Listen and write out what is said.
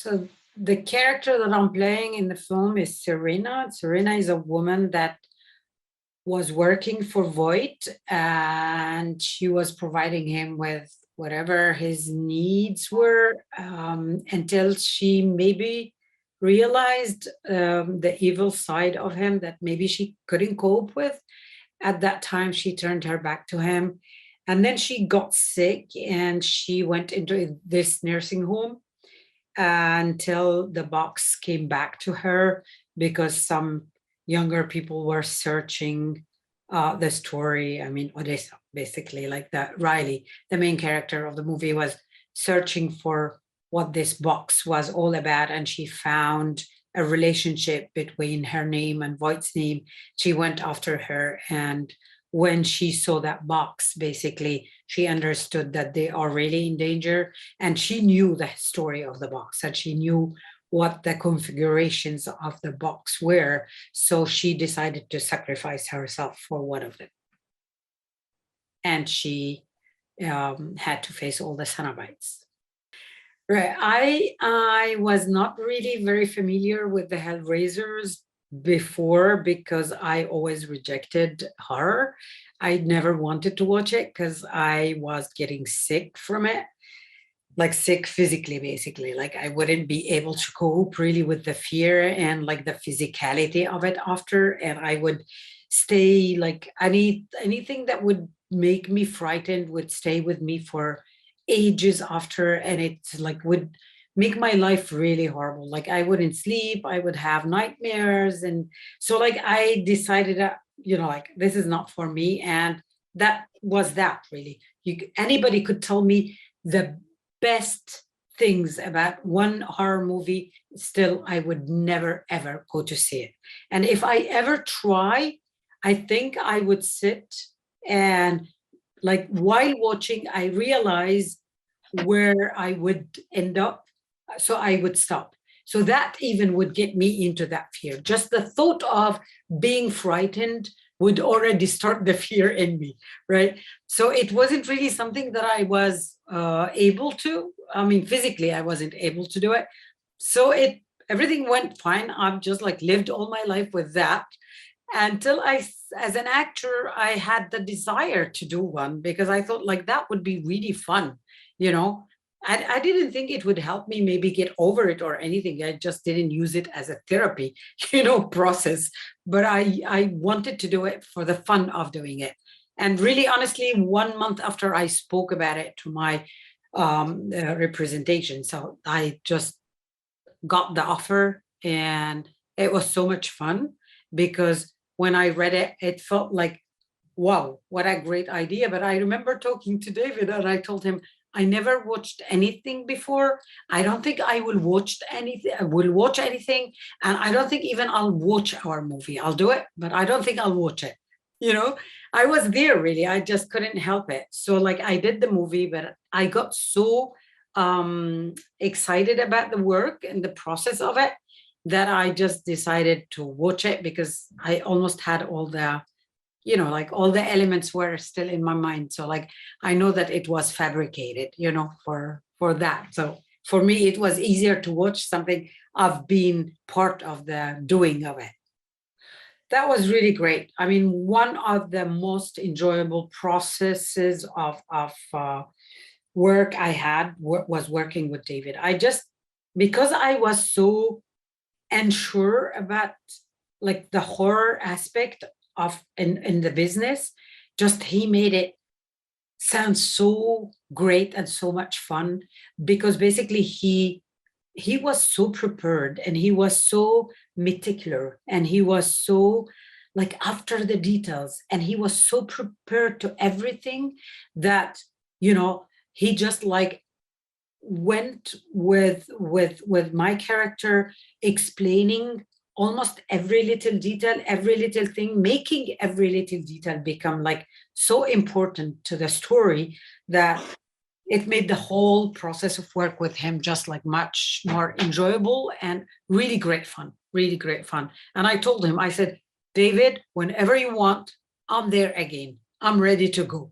So the character that I'm playing in the film is Serena. Serena is a woman that was working for Voight, and she was providing him with whatever his needs were, until she maybe realized the evil side of him that maybe she couldn't cope with. At that time, she turned her back to him. And then she got sick and she went into this nursing home until the box came back to her, because some younger people were searching the story. I mean, Odessa, basically, like that. Riley, the main character of the movie, was searching for what this box was all about, and she found a relationship between her name and Voight's name. She went after her, and when she saw that box, basically, she understood that they are really in danger, and she knew the story of the box, and she knew what the configurations of the box were. So she decided to sacrifice herself for one of them. And she had to face all the Cenobites. Right. I was not really very familiar with the Hellraisers before, because I always rejected horror. I never wanted to watch it because I was getting sick from it, like sick physically, basically. Like I wouldn't be able to cope really with the fear and like the physicality of it after. And I would stay, like anything that would make me frightened would stay with me for ages after, and it's like would make my life really horrible. Like I wouldn't sleep, I would have nightmares. And so like I decided that, like this is not for me. And that was that, really. Anybody could tell me the best things about one horror movie, still I would never ever go to see it. And if I ever try, I think I would sit and, like, while watching, I realize where I would end up, so I would stop. So that even would get me into that fear. Just the thought of being frightened would already start the fear in me, right? So it wasn't really something that I was able to. I mean, physically, I wasn't able to do it. So everything went fine. I've just like lived all my life with that, until as an actor, I had the desire to do one, because I thought like that would be really fun. I didn't think it would help me maybe get over it or anything. I just didn't use it as a therapy, process. But I wanted to do it for the fun of doing it. And really, honestly, 1 month after I spoke about it to my representation, so I just got the offer, and it was so much fun, because when I read it, it felt like, wow, what a great idea. But I remember talking to David, and I told him, I never watched anything before. I don't think I will watch anything. And I don't think even I'll watch our movie. I'll do it, but I don't think I'll watch it. I was there, really. I just couldn't help it. So like I did the movie, but I got so excited about the work and the process of it that I just decided to watch it, because I almost had all the, like all the elements were still in my mind. So like, I know that it was fabricated, for that. So for me, it was easier to watch something I've been part of the doing of it. That was really great. I mean, one of the most enjoyable processes of work I had was working with David. Because I was so unsure about like the horror aspect of in the business, just he made it sound so great and so much fun, because basically he was so prepared, and he was so meticulous, and he was so like after the details, and he was so prepared to everything that he just like went with my character, explaining almost every little detail, every little thing, making every little detail become like so important to the story, that it made the whole process of work with him just like much more enjoyable and really great fun. And I told him, I said, David, whenever you want, I'm there again. I'm ready to go.